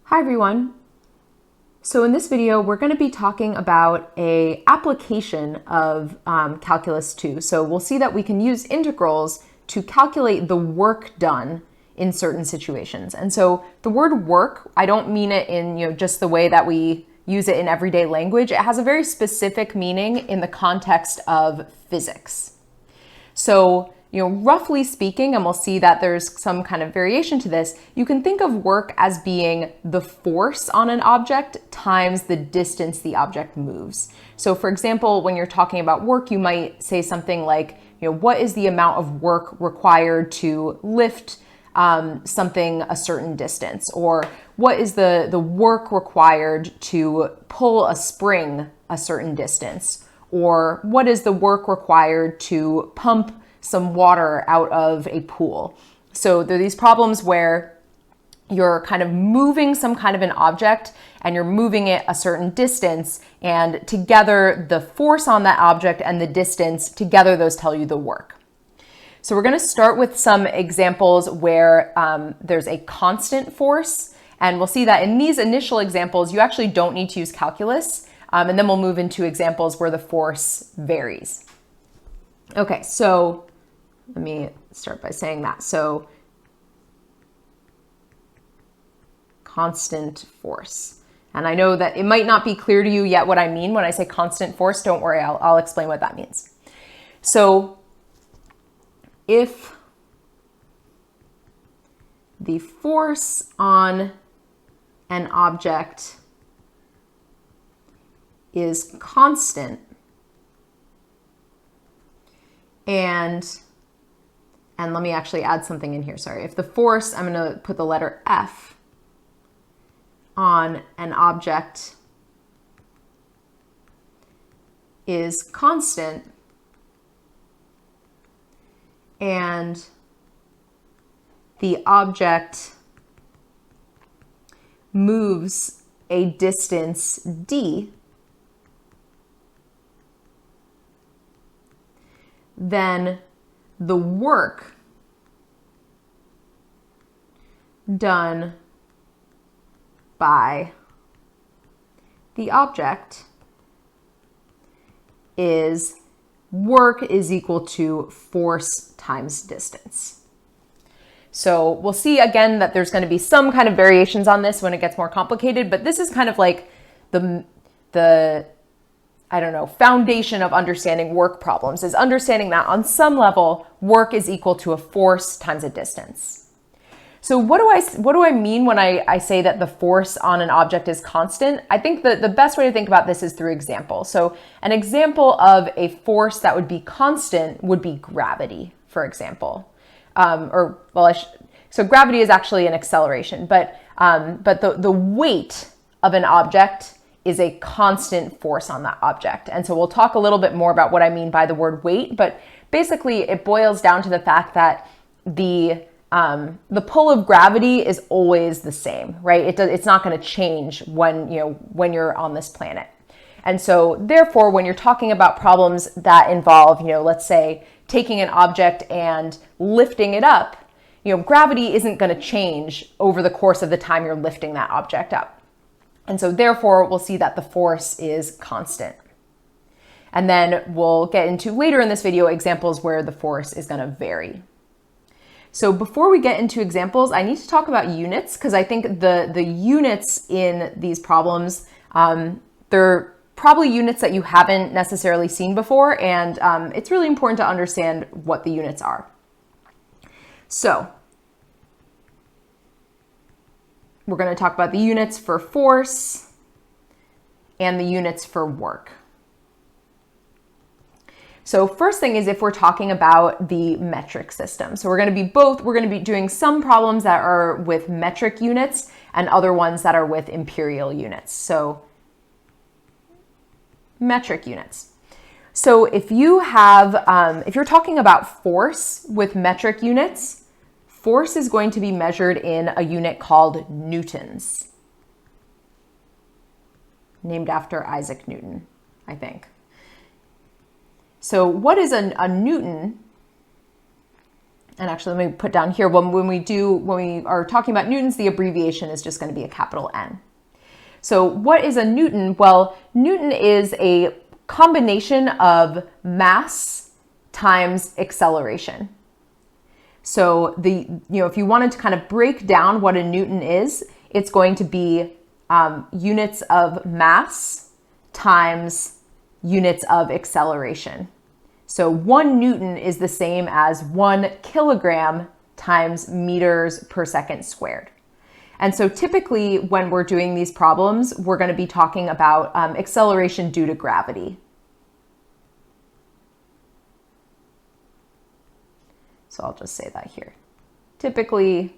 Hi everyone. So in this video, we're going to be talking about an application of Calculus 2. So we'll see that we can use integrals to calculate the work done in certain situations. And so the word work, I don't mean it in just the way that we use it in everyday language. It has a very specific meaning in the context of physics. So roughly speaking, and we'll see that there's some kind of variation to this, you can think of work as being the force on an object times the distance the object moves. So for example, when you're talking about work, you might say something like, what is the amount of work required to lift something a certain distance? Or what is the work required to pull a spring a certain distance? Or what is the work required to pump some water out of a pool? So there are these problems where you're kind of moving some kind of an object and you're moving it a certain distance, and together the force on that object and the distance, together those tell you the work. So we're going to start with some examples where there's a constant force, and we'll see that in these initial examples you actually don't need to use calculus, and then we'll move into examples where the force varies. Okay, so let me start by saying that. So constant force. And I know that it might not be clear to you yet what I mean when I say constant force. Don't worry, I'll explain what that means. So if the force on an object is constant, and let me actually add something in here, sorry. If the force, I'm going to put the letter F on an object is constant, and the object moves a distance d, then the work done by the object is work is equal to force times distance. So we'll see again that there's going to be some kind of variations on this when it gets more complicated, but this is kind of like the foundation of understanding work problems, is understanding that on some level, work is equal to a force times a distance. So what do I mean when I say that the force on an object is constant? I think the best way to think about this is through example. So an example of a force that would be constant would be gravity, for example. So gravity is actually an acceleration, but the weight of an object is a constant force on that object. And so we'll talk a little bit more about what I mean by the word weight, but basically it boils down to the fact that the pull of gravity is always the same, right? It's not going to change when you're on this planet. And so therefore, when you're talking about problems that involve, let's say taking an object and lifting it up, gravity isn't going to change over the course of the time you're lifting that object up. And so therefore, we'll see that the force is constant. And then we'll get into later in this video examples where the force is going to vary. So before we get into examples, I need to talk about units, because I think the units in these problems, they're probably units that you haven't necessarily seen before, and it's really important to understand what the units are. So we're going to talk about the units for force and the units for work. So first thing is if we're talking about the metric system. So we're going to be doing some problems that are with metric units and other ones that are with imperial units. So metric units. So if you have, if you're talking about force with metric units, force is going to be measured in a unit called newtons, named after Isaac Newton, I think. So what is a newton And actually, let me put down here, when we are talking about newtons, the abbreviation is just going to be a capital N. So what is a newton? Well, newton is a combination of mass times acceleration. So if you wanted to kind of break down what a newton is, it's going to be units of mass times units of acceleration. So 1 Newton is the same as 1 kilogram times meters per second squared. And so typically when we're doing these problems, we're going to be talking about acceleration due to gravity. So I'll just say that here. Typically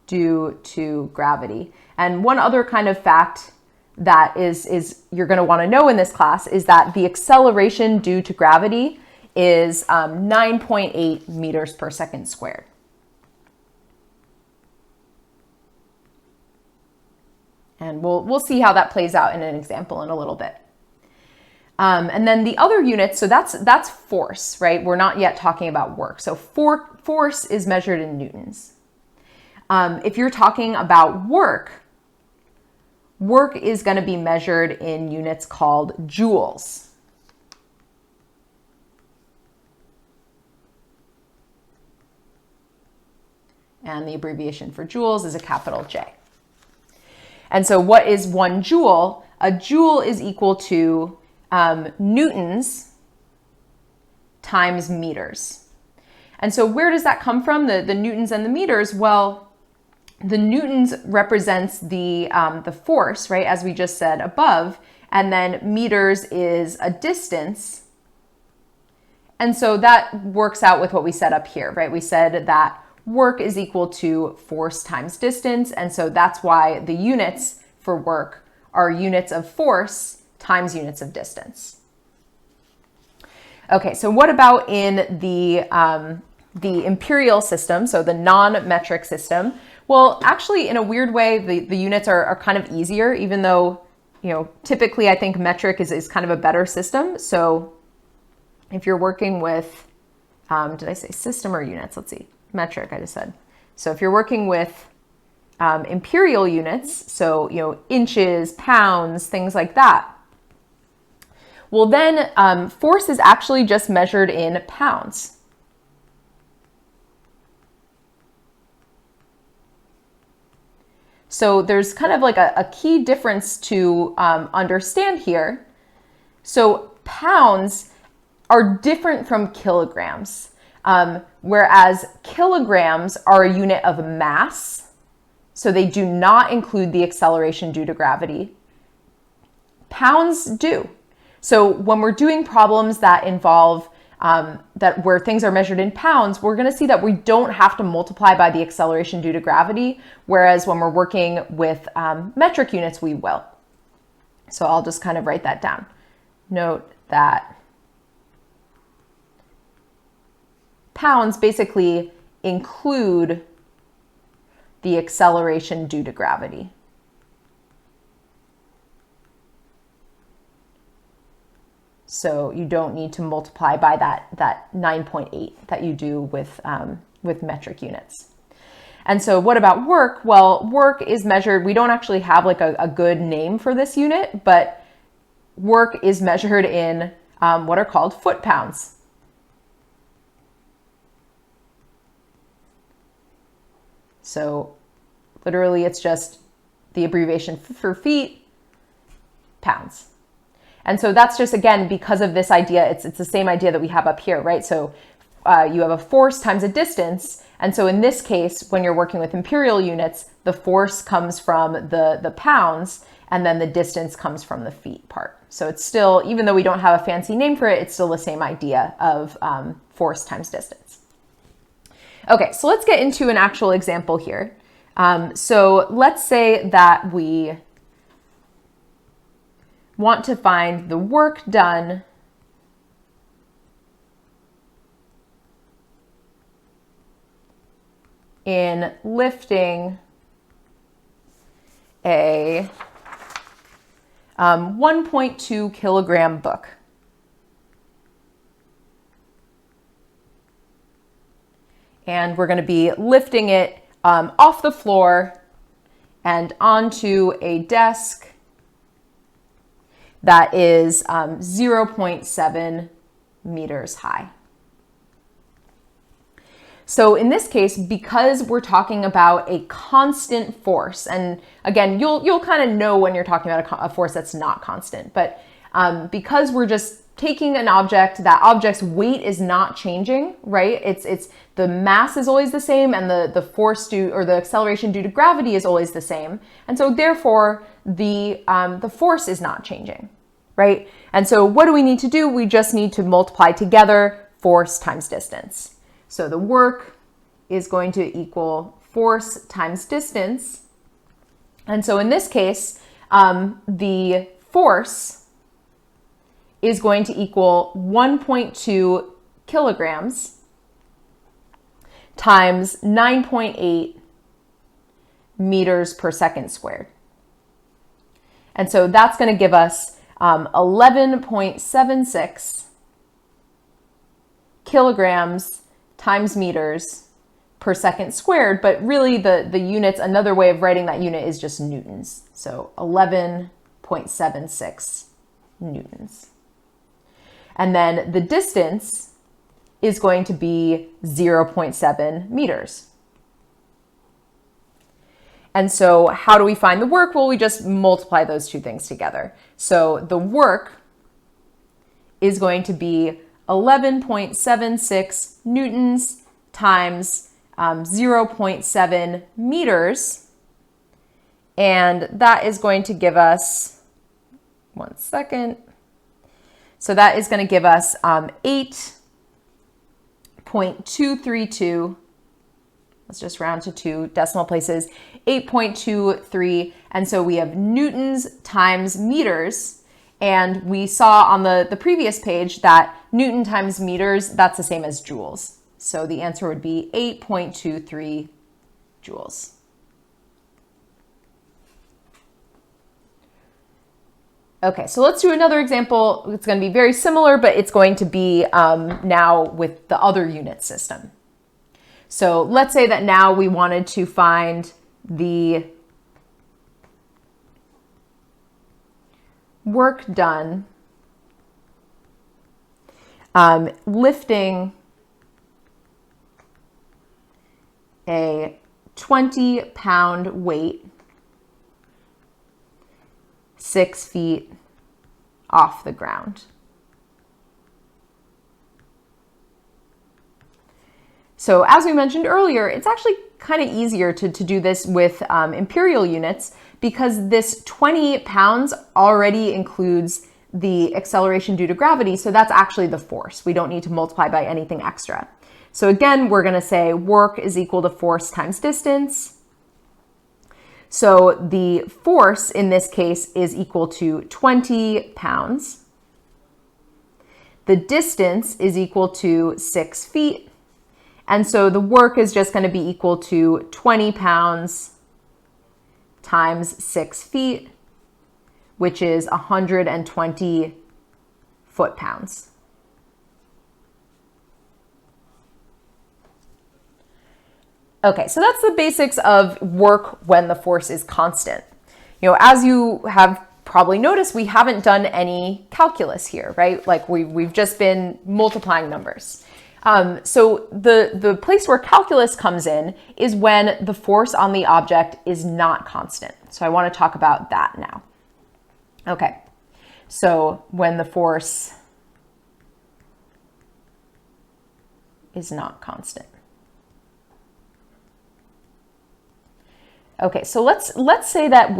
due to gravity. And one other kind of fact that is you're going to want to know in this class is that the acceleration due to gravity is 9.8 meters per second squared. And we'll see how that plays out in an example in a little bit. And then the other units, so that's force, right? We're not yet talking about work. So force is measured in newtons. If you're talking about work is going to be measured in units called joules. And the abbreviation for joules is a capital J. And so what is 1 joule? A joule is equal to newtons times meters. And so where does that come from, the newtons and the meters? Well, the newtons represents the force, right, as we just said above, and then meters is a distance. And so that works out with what we said up here, right? We said that work is equal to force times distance, and so that's why the units for work are units of force times units of distance. Okay, so what about in the imperial system, so the non-metric system? Well, actually, in a weird way, the units are kind of easier, even though, typically I think metric is kind of a better system. So if you're working with, did I say system or units? Let's see, metric, I just said. So if you're working with imperial units, so, inches, pounds, things like that, well then force is actually just measured in pounds. So there's kind of like a key difference to understand here. So pounds are different from kilograms, whereas kilograms are a unit of mass. So they do not include the acceleration due to gravity. Pounds do. So when we're doing problems that involve where things are measured in pounds, we're going to see that we don't have to multiply by the acceleration due to gravity, whereas when we're working with metric units, we will. So I'll just kind of write that down. Note that pounds basically include the acceleration due to gravity. So you don't need to multiply by that 9.8 that you do with metric units. And so what about work? Well, work is measured, we don't actually have like a good name for this unit, but work is measured in what are called foot-pounds. So literally it's just the abbreviation for feet, pounds. And so that's just, again, because of this idea, it's the same idea that we have up here, right? So you have a force times a distance. And so in this case, when you're working with imperial units, the force comes from the pounds, and then the distance comes from the feet part. So it's still, even though we don't have a fancy name for it, it's still the same idea of force times distance. Okay, so let's get into an actual example here. So let's say that we want to find the work done in lifting a 1.2 kilogram book. And we're going to be lifting it off the floor and onto a desk that is 0.7 meters high. So in this case, because we're talking about a constant force, and again, you'll kind of know when you're talking about a force that's not constant, but because we're just taking an object, that object's weight is not changing, right? It's the mass is always the same, and the force or the acceleration due to gravity is always the same, and so therefore the force is not changing, right? And so what do we need to do? We just need to multiply together force times distance. So the work is going to equal force times distance. And so in this case, the force is going to equal 1.2 kilograms times 9.8 meters per second squared. And so that's going to give us 11.76 kilograms times meters per second squared, but really the units, another way of writing that unit is just newtons. So 11.76 newtons. And then the distance is going to be 0.7 meters. And so how do we find the work? Well, we just multiply those two things together. So the work is going to be 11.76 newtons times 0.7 meters. And that is going to give us, one second. So that is going to give us 8.232. Let's just round to 2 decimal places, 8.23. And so we have newtons times meters. And we saw on the previous page that Newton times meters, that's the same as joules. So the answer would be 8.23 joules. Okay, so let's do another example. It's going to be very similar, but it's going to be now with the other unit system. So let's say that now we wanted to find the work done lifting a 20-pound weight 6 feet off the ground. So as we mentioned earlier, it's actually kind of easier to do this with imperial units because this 20 pounds already includes the acceleration due to gravity. So that's actually the force. We don't need to multiply by anything extra. So again, we're going to say work is equal to force times distance. So the force in this case is equal to 20 pounds. The distance is equal to 6 feet. And so the work is just going to be equal to 20 pounds times 6 feet, which is 120 foot-pounds. Okay, so that's the basics of work when the force is constant. You know, as you have probably noticed, we haven't done any calculus here, right? Like we've just been multiplying numbers. So the place where calculus comes in is when the force on the object is not constant. So I want to talk about that now. Okay, so when the force is not constant. Okay, so let's say that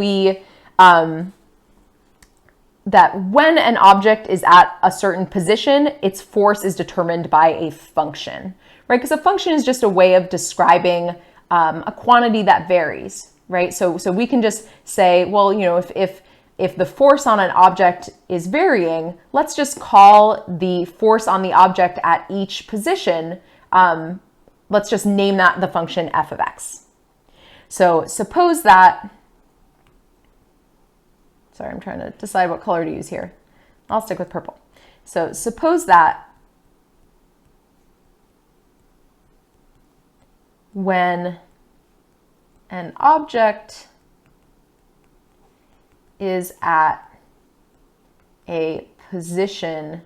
that when an object is at a certain position, its force is determined by a function, right? Because a function is just a way of describing a quantity that varies, right? So we can just say, well, you know, if the force on an object is varying, let's just call the force on the object at each position, let's just name that the function f of x. So suppose that, sorry, I'm trying to decide what color to use here. I'll stick with purple. So suppose that when an object is at a position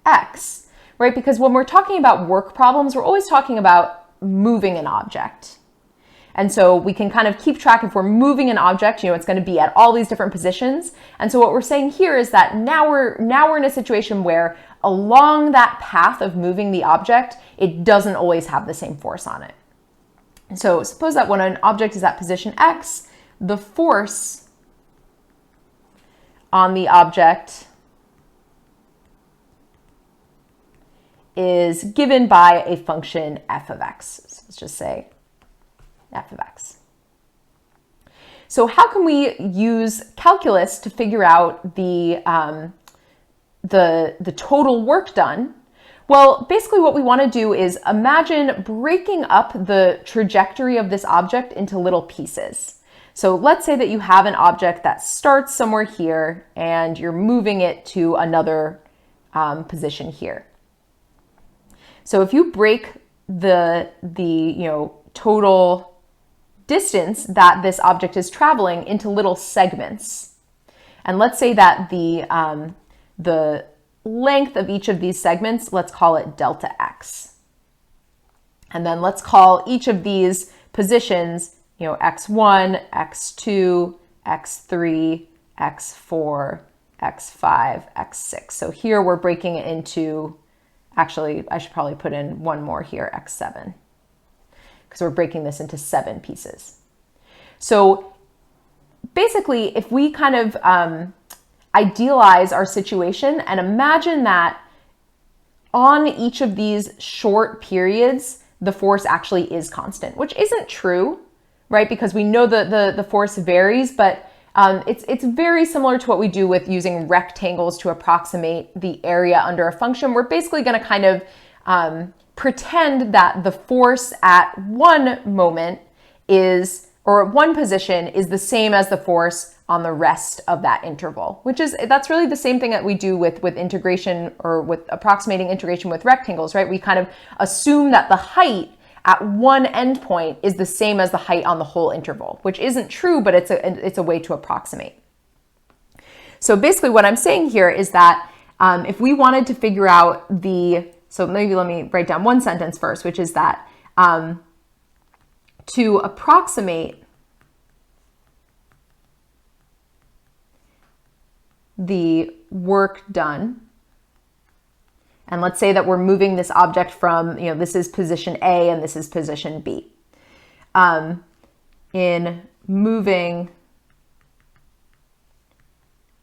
X, right? Because when we're talking about work problems, we're always talking about moving an object. And so we can kind of keep track if we're moving an object, it's going to be at all these different positions. And so what we're saying here is that now we're in a situation where along that path of moving the object, it doesn't always have the same force on it. So suppose that when an object is at position X, the force on the object is given by a function f of x. So let's just say f of x. So how can we use calculus to figure out the total work done? Well, basically what we want to do is imagine breaking up the trajectory of this object into little pieces. So let's say that you have an object that starts somewhere here and you're moving it to another position here. So if you break the total distance that this object is traveling into little segments, and let's say that the length of each of these segments, let's call it delta x. And then let's call each of these positions, x1, x2, x3, x4, x5, x6. So here we're breaking it into, actually, I should probably put in one more here, x7, because we're breaking this into 7 pieces. So basically, if we kind of idealize our situation and imagine that on each of these short periods, the force actually is constant, which isn't true, right? Because we know the force varies, but it's very similar to what we do with using rectangles to approximate the area under a function. We're basically going to kind of pretend that the force at one moment is, or at one position is the same as the force on the rest of that interval, that's really the same thing that we do with integration or with approximating integration with rectangles, right? We kind of assume that the height at one endpoint is the same as the height on the whole interval, which isn't true, but it's a way to approximate. So basically what I'm saying here is that if we wanted to figure out so maybe let me write down one sentence first, which is that to approximate the work done, and let's say that we're moving this object from, this is position A and this is position B. In moving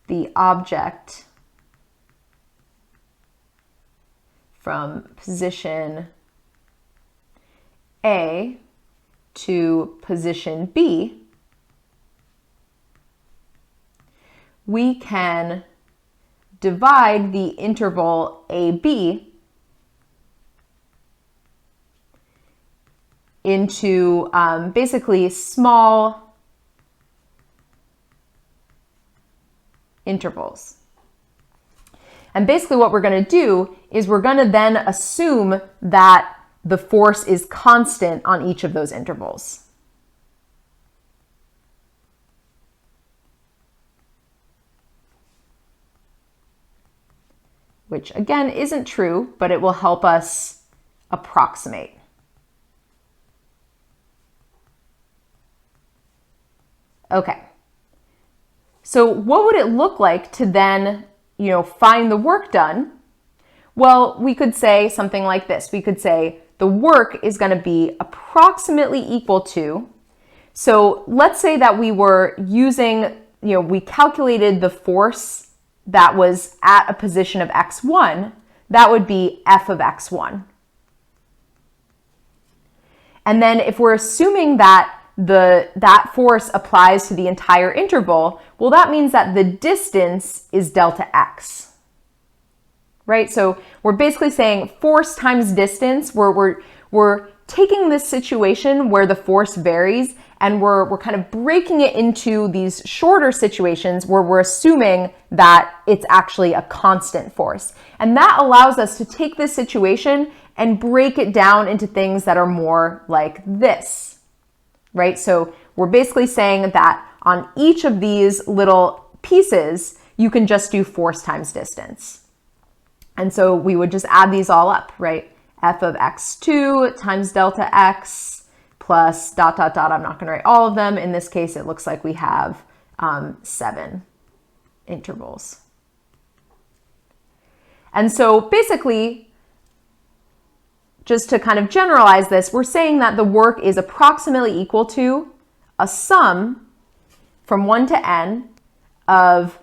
the object from position A to position B, we can divide the interval AB into basically small intervals. And basically what we're going to do is we're going to then assume that the force is constant on each of those intervals. Which again isn't true, but it will help us approximate. Okay, so what would it look like to then, find the work done? Well, we could say something like this. We could say the work is going to be approximately equal to, so let's say that we were using, we calculated the force that was at a position of x1, that would be f of x1. And then if we're assuming that that force applies to the entire interval, well, that means that the distance is delta x, right? So we're basically saying force times distance. We're taking this situation where the force varies and we're kind of breaking it into these shorter situations where we're assuming that it's actually a constant force. And that allows us to take this situation and break it down into things that are more like this, right? So we're basically saying that on each of these little pieces, you can just do force times distance. And so we would just add these all up, right? F of x2 times delta x plus dot, dot, dot. I'm not going to write all of them. In this case, it looks like we have 7 intervals. And so basically, just to kind of generalize this, we're saying that the work is approximately equal to a sum from 1 to n of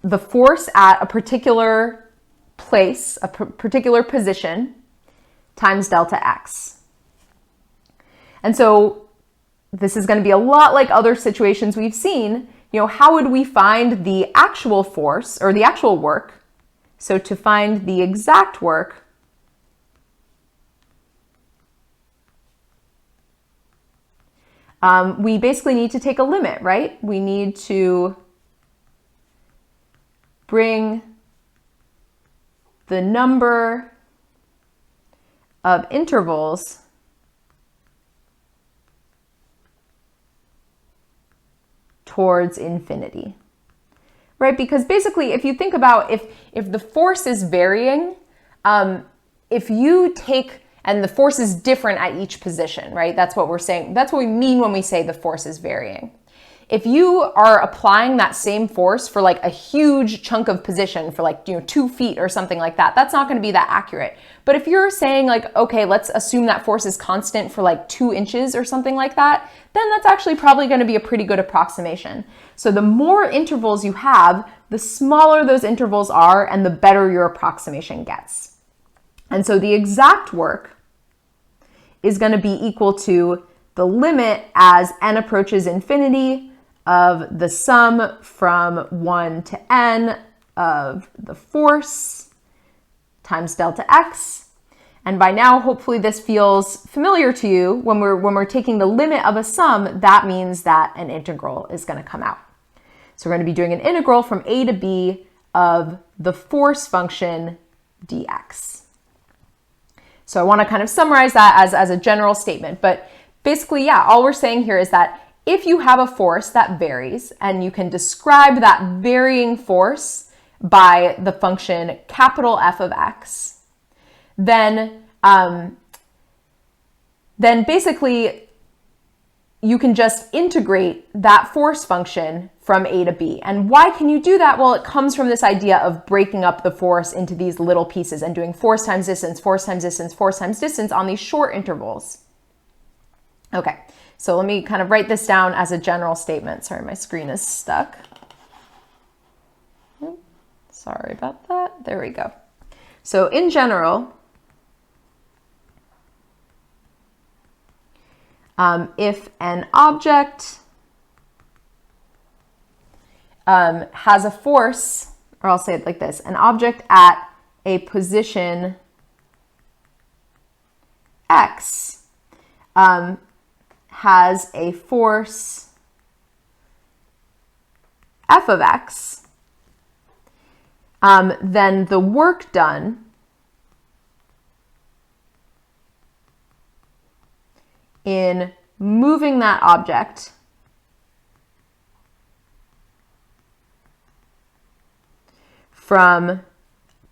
the force at a particular place, a particular position, times delta x. And so this is going to be a lot like other situations we've seen. You know, how would we find the actual force or the actual work? So to find the exact work, we basically need to take a limit, right? We need to bring the number of intervals towards infinity, right? Because basically, if you think about if the force is varying, if you take, and the force is different at each position, right? That's what we're saying. That's what we mean when we say the force is varying. If you are applying that same force for like a huge chunk of position for like, 2 feet or something like that, that's not going to be that accurate. But if you're saying like, okay, let's assume that force is constant for like 2 inches or something like that, then that's actually probably going to be a pretty good approximation. So the more intervals you have, the smaller those intervals are and the better your approximation gets. And so the exact work is going to be equal to the limit as n approaches infinity of the sum from 1 to n of the force times delta x. And by now, hopefully this feels familiar to you. When we're taking the limit of a sum, that means that an integral is going to come out. So we're going to be doing an integral from a to b of the force function dx. So I want to kind of summarize that as a general statement. But basically, yeah, all we're saying here is that if you have a force that varies and you can describe that varying force by the function capital F of x, then basically you can just integrate that force function from a to b. And why can you do that? Well, it comes from this idea of breaking up the force into these little pieces and doing force times distance, force times distance, force times distance on these short intervals. Okay, so let me kind of write this down as a general statement. Sorry, my screen is stuck. Sorry about that. There we go. So in general, if an object has a force, or I'll say it like this, an object at a position x has a force f of x, then the work done in moving that object from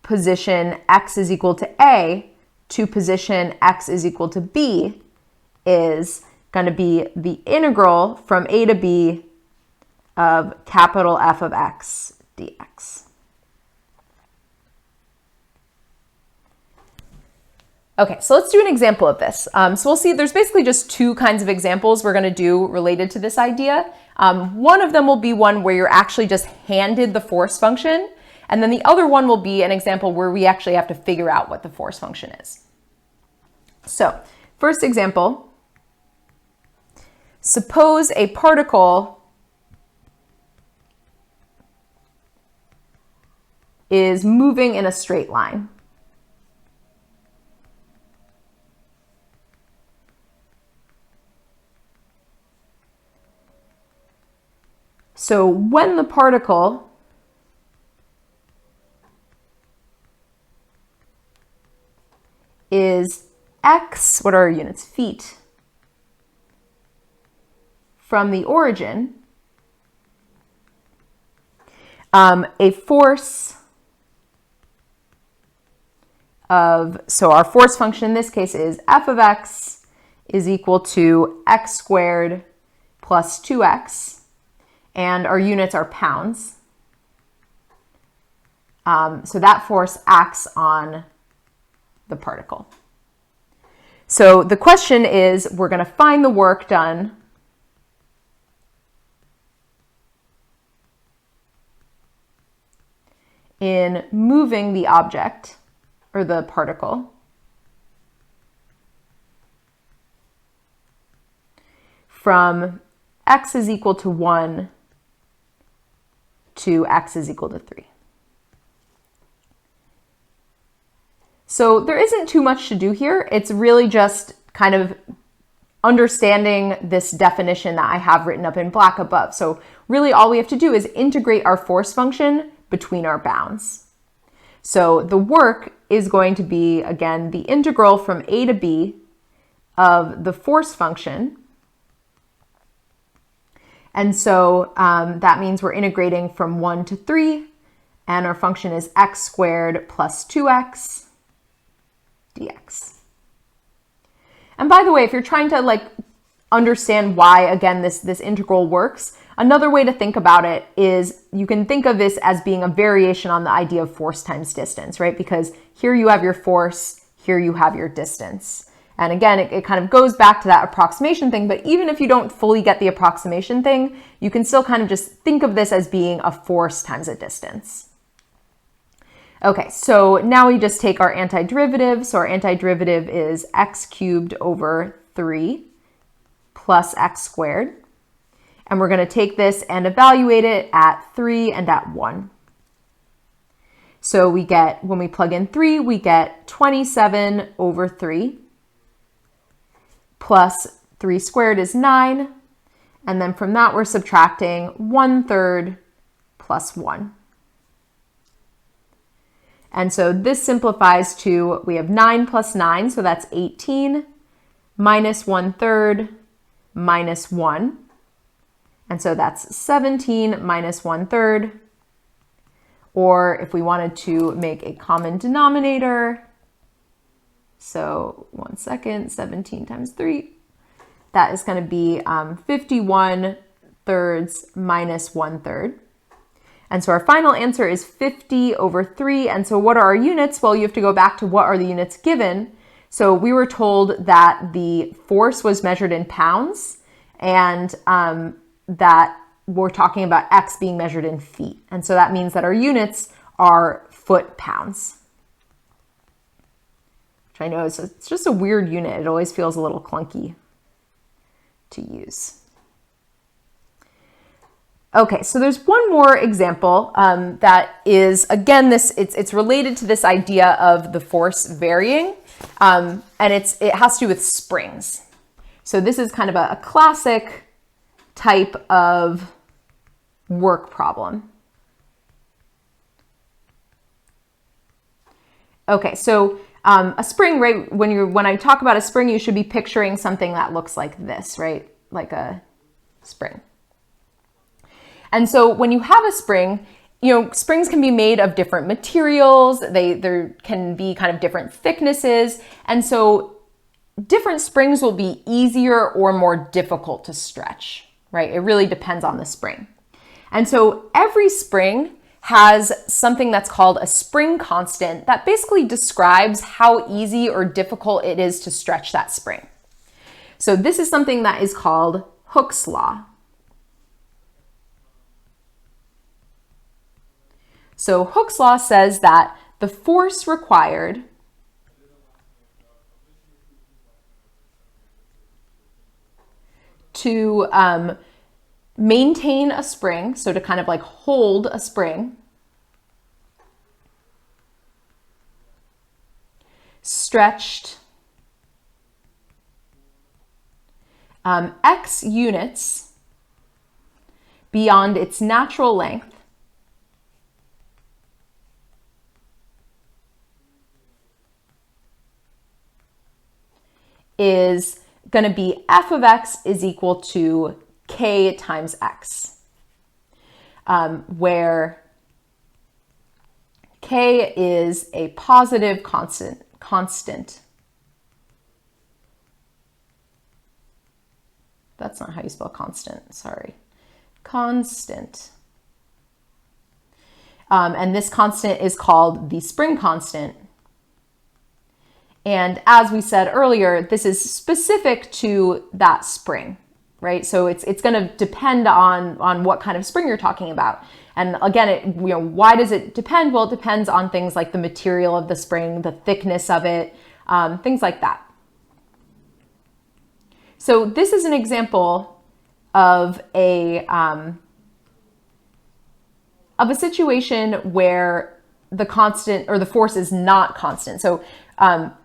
position x is equal to a to position x is equal to b is going to be the integral from a to b of capital F of x dx. Okay, so let's do an example of this. So we'll see there's basically just 2 kinds of examples we're going to do related to this idea. One of them will be one where you're actually just handed the force function, and then the other one will be an example where we actually have to figure out what the force function is. So, first example, suppose a particle is moving in a straight line. So when the particle x, what are our units? Feet, from the origin, a force of, so our force function in this case is f of x is equal to x squared plus 2x, and our units are pounds. So that force acts on the particle. So the question is, we're going to find the work done in moving the object or the particle from x is equal to 1 to x is equal to 3. So there isn't too much to do here. It's really just kind of understanding this definition that I have written up in black above. So really all we have to do is integrate our force function between our bounds. So the work is going to be, again, the integral from a to b of the force function. And so that means we're integrating from 1 to 3, and our function is x squared plus 2x dx. And by the way, if you're trying to understand why, again, this integral works, another way to think about it is you can think of this as being a variation on the idea of force times distance, right? Because here you have your force, here you have your distance. And again, it kind of goes back to that approximation thing, but even if you don't fully get the approximation thing, you can still kind of just think of this as being a force times a distance. Okay, so now we just take our antiderivative. So our antiderivative is x cubed over 3 plus x squared. And we're going to take this and evaluate it at 3 and at 1. So we get, when we plug in 3, we get 27 over 3 plus 3 squared is 9. And then from that, we're subtracting 1/3 plus 1. And so this simplifies to, we have 9 plus 9, so that's 18, minus 1/3 minus 1. And so that's 17 minus 1/3. Or if we wanted to make a common denominator, so 1 second, 17 times 3, that is going to be 51/3 minus 1/3. And so our final answer is 50 over 3. And so what are our units? Well, you have to go back to what are the units given. So we were told that the force was measured in pounds, and that we're talking about x being measured in feet. And so that means that our units are foot-pounds, which I know it's just a weird unit. It always feels a little clunky to use. Okay, so there's one more example that is, again, it's related to this idea of the force varying, and it has to do with springs. So this is kind of a classic type of work problem. Okay, so a spring, right? When I talk about a spring, you should be picturing something that looks like this, right? Like a spring. And so when you have a spring, springs can be made of different materials. There can be kind of different thicknesses. And so different springs will be easier or more difficult to stretch, right? It really depends on the spring. And so every spring has something that's called a spring constant that basically describes how easy or difficult it is to stretch that spring. So this is something that is called Hooke's law. So Hooke's law says that the force required to maintain a spring, so to kind of hold a spring, stretched x units beyond its natural length is going to be f of x is equal to k times x, where k is a positive constant. That's not how you spell constant, sorry. Constant. And this constant is called the spring constant. And as we said earlier, this is specific to that spring, right? So it's going to depend on what kind of spring you're talking about. And again, why does it depend? Well, it depends on things like the material of the spring, the thickness of it, things like that. So this is an example of a situation where the constant or the force is not constant. So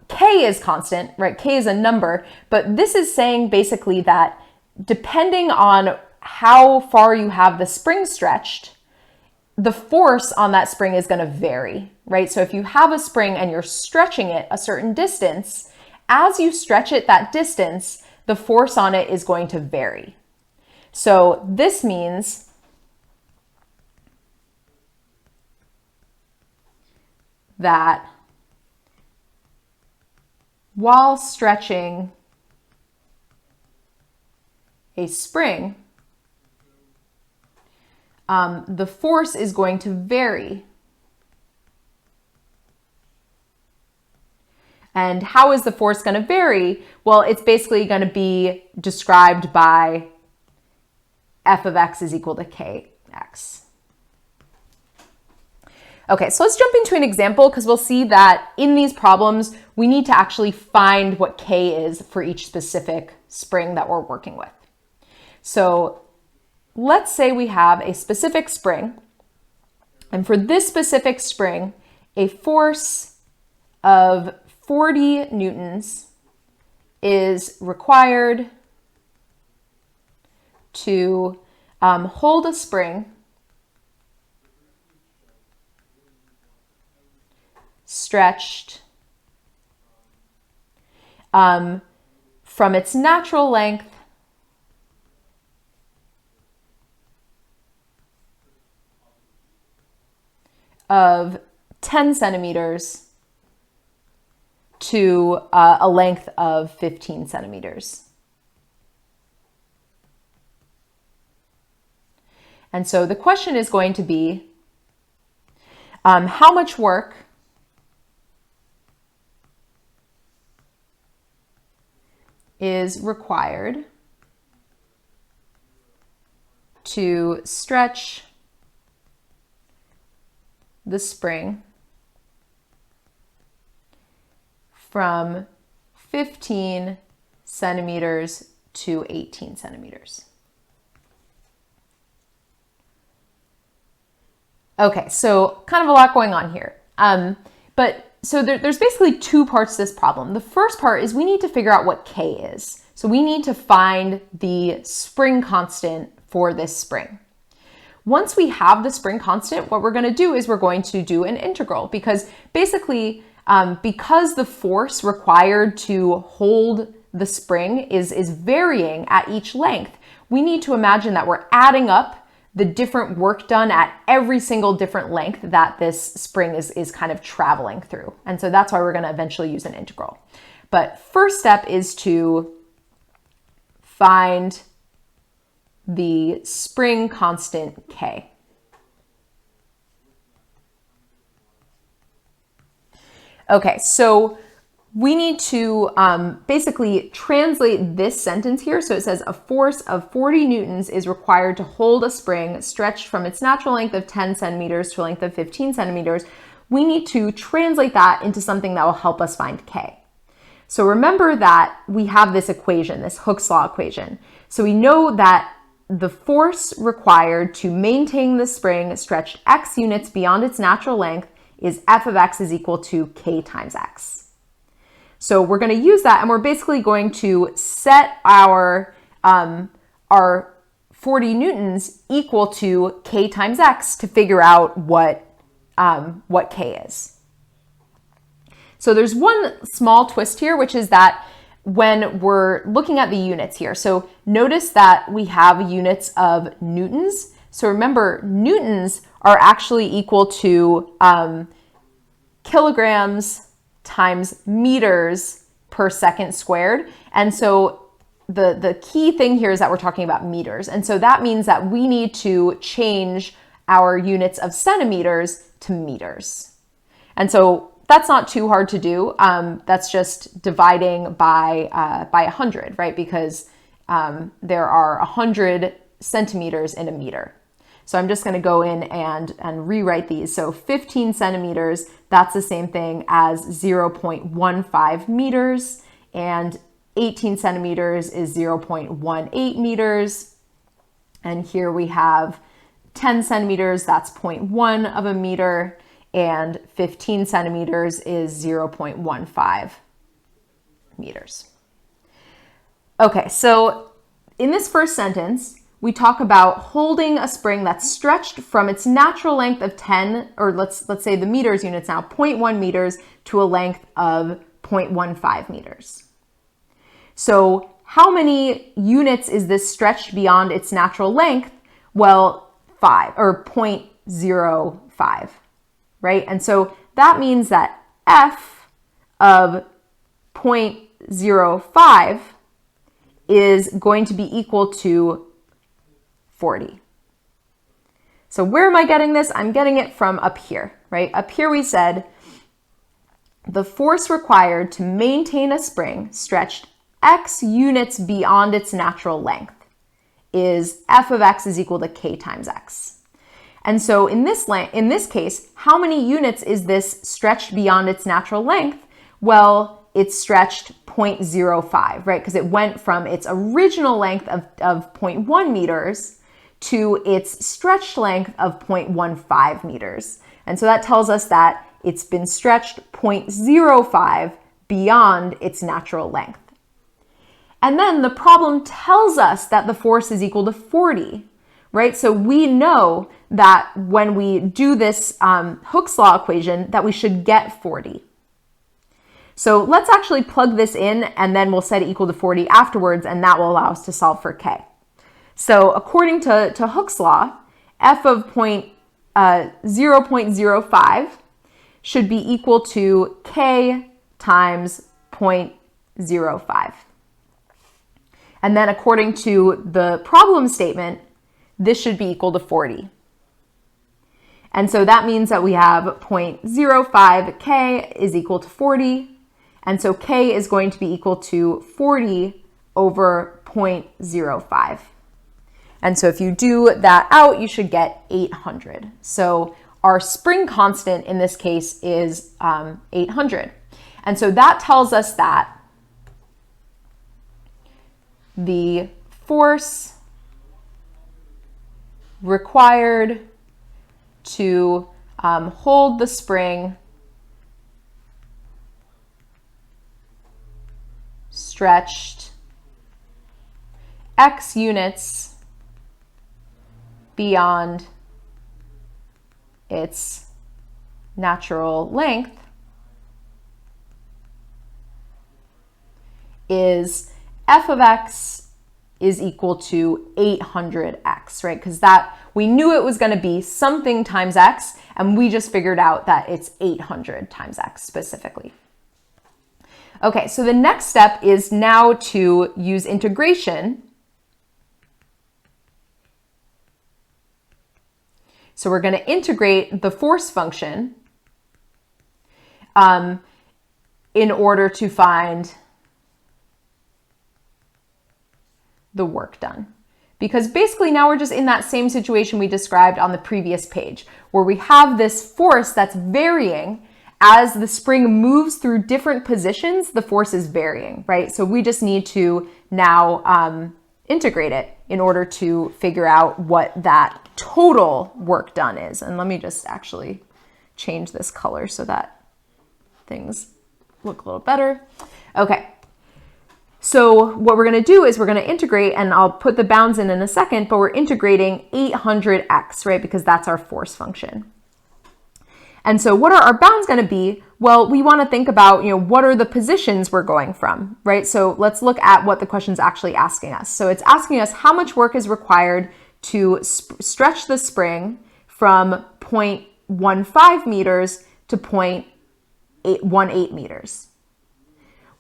K is constant, right? K is a number, but this is saying basically that depending on how far you have the spring stretched, the force on that spring is going to vary, right? So if you have a spring and you're stretching it a certain distance, as you stretch it that distance, the force on it is going to vary. So this means that while stretching a spring, the force is going to vary. And how is the force going to vary? Well, it's basically going to be described by f of x is equal to kx. Okay, so let's jump into an example because we'll see that in these problems, we need to actually find what k is for each specific spring that we're working with. So let's say we have a specific spring, and for this specific spring, a force of 40 newtons is required to hold a spring stretched from its natural length of 10 centimeters to a length of 15 centimeters. And so the question is going to be, how much work is required to stretch the spring from 15 centimeters to 18 centimeters. Okay, so kind of a lot going on here. So there's basically two parts to this problem. The first part is we need to figure out what K is. So we need to find the spring constant for this spring. Once we have the spring constant, what we're going to do is we're going to do an integral, because basically, because the force required to hold the spring is varying at each length, we need to imagine that we're adding up the different work done at every single different length that this spring is kind of traveling through. And so that's why we're going to eventually use an integral. But first step is to find the spring constant K. Okay, so we need to basically translate this sentence here. So it says a force of 40 newtons is required to hold a spring stretched from its natural length of 10 centimeters to a length of 15 centimeters. We need to translate that into something that will help us find K. So remember that we have this equation, this Hooke's law equation. So we know that the force required to maintain the spring stretched x units beyond its natural length is f of x is equal to k times x. So we're going to use that, and we're basically going to set our 40 newtons equal to k times x to figure out what k is. So there's one small twist here, which is that when we're looking at the units here. So notice that we have units of newtons. So remember, newtons are actually equal to kilograms times meters per second squared. And so the key thing here is that we're talking about meters. And so that means that we need to change our units of centimeters to meters. And so that's not too hard to do. That's just dividing by 100, right? Because there are 100 centimeters in a meter. So I'm just going to go in and rewrite these. So 15 centimeters, that's the same thing as 0.15 meters, and 18 centimeters is 0.18 meters. And here we have 10 centimeters, that's 0.1 of a meter, and 15 centimeters is 0.15 meters. Okay, so in this first sentence, we talk about holding a spring that's stretched from its natural length of 10, or let's say the meters units now, 0.1 meters to a length of 0.15 meters. So how many units is this stretched beyond its natural length? Well, 5 or 0.05, right? And so that means that f of 0.05 is going to be equal to 40. So where am I getting this? I'm getting it from up here, right? Up here we said the force required to maintain a spring stretched x units beyond its natural length is f of x is equal to k times x. And so in this case, how many units is this stretched beyond its natural length? Well, it's stretched 0.05, right? Because it went from its original length of 0.1 meters to its stretched length of 0.15 meters. And so that tells us that it's been stretched 0.05 beyond its natural length. And then the problem tells us that the force is equal to 40, right? So we know that when we do this Hooke's law equation, that we should get 40. So let's actually plug this in, and then we'll set it equal to 40 afterwards, and that will allow us to solve for k. So according to Hooke's law, f of 0.05 should be equal to k times 0.05. And then according to the problem statement, this should be equal to 40. And so that means that we have 0.05k is equal to 40. And so k is going to be equal to 40 over 0.05. And so if you do that out, you should get 800. So our spring constant in this case is 800. And so that tells us that the force required to hold the spring stretched x units beyond its natural length is f of x is equal to 800x, right? Because that we knew it was going to be something times x, and we just figured out that it's 800 times x specifically. Okay, so the next step is now to use integration. So we're going to integrate the force function in order to find the work done. Because basically now we're just in that same situation we described on the previous page, where we have this force that's varying as the spring moves through different positions, the force is varying, right? So we just need to now integrate it in order to figure out what that total work done is. And let me just actually change this color so that things look a little better. Okay. So what we're going to do is we're going to integrate, and I'll put the bounds in a second, but we're integrating 800x, right? Because that's our force function. And so what are our bounds going to be? Well, we want to think about, what are the positions we're going from, right? So let's look at what the question's actually asking us. So it's asking us how much work is required to stretch the spring from 0.15 meters to 0.18 meters.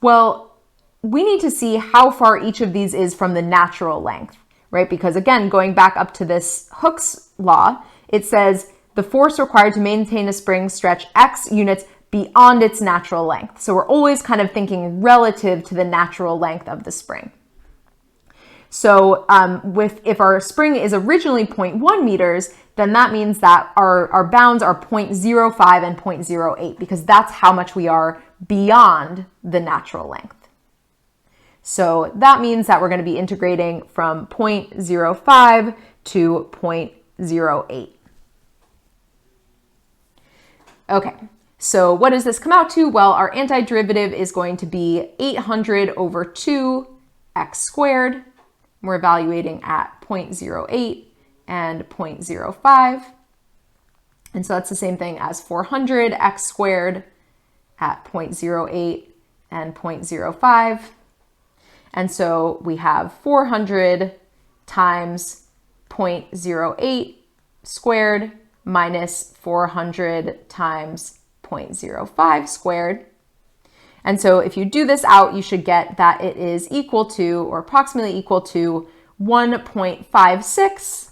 Well, we need to see how far each of these is from the natural length, right? Because again, going back up to this Hooke's law, it says the force required to maintain a spring stretch X units beyond its natural length. So we're always kind of thinking relative to the natural length of the spring. So if our spring is originally 0.1 meters, then that means that our bounds are 0.05 and 0.08 because that's how much we are beyond the natural length. So that means that we're going to be integrating from 0.05 to 0.08. Okay. So what does this come out to? Well, our antiderivative is going to be 800 over 2 x squared. We're evaluating at 0.08 and 0.05. And so that's the same thing as 400 x squared at 0.08 and 0.05. And so we have 400 times 0.08 squared minus 400 times 0.05 squared. And so if you do this out, you should get that it is equal to, or approximately equal to, 1.56.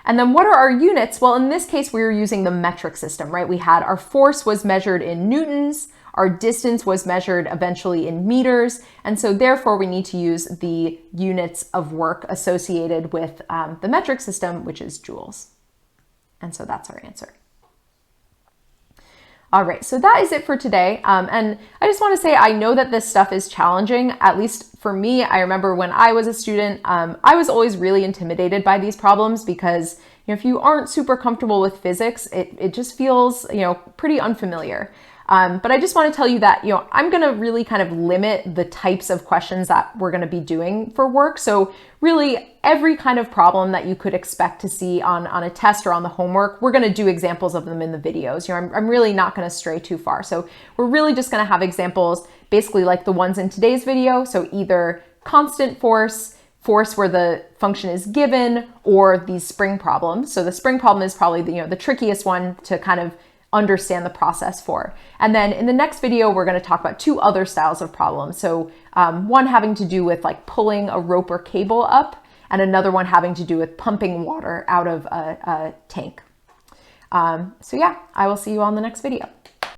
And then what are our units? Well, in this case, we were using the metric system, right? We had our force was measured in newtons, our distance was measured eventually in meters, and so therefore we need to use the units of work associated with the metric system, which is joules. And so that's our answer. All right, so that is it for today. And I just want to say, I know that this stuff is challenging, at least for me. I remember when I was a student, I was always really intimidated by these problems because if you aren't super comfortable with physics, it just feels pretty unfamiliar. But I just want to tell you that, I'm going to really kind of limit the types of questions that we're going to be doing for work. So really every kind of problem that you could expect to see on a test or on the homework, we're going to do examples of them in the videos. I'm really not going to stray too far. So we're really just going to have examples basically like the ones in today's video. So either constant force where the function is given, or these spring problems. So the spring problem is probably the trickiest one to kind of understand the process for. And then in the next video, we're going to talk about two other styles of problems. So one having to do with like pulling a rope or cable up, and another one having to do with pumping water out of a tank. So yeah, I will see you on the next video.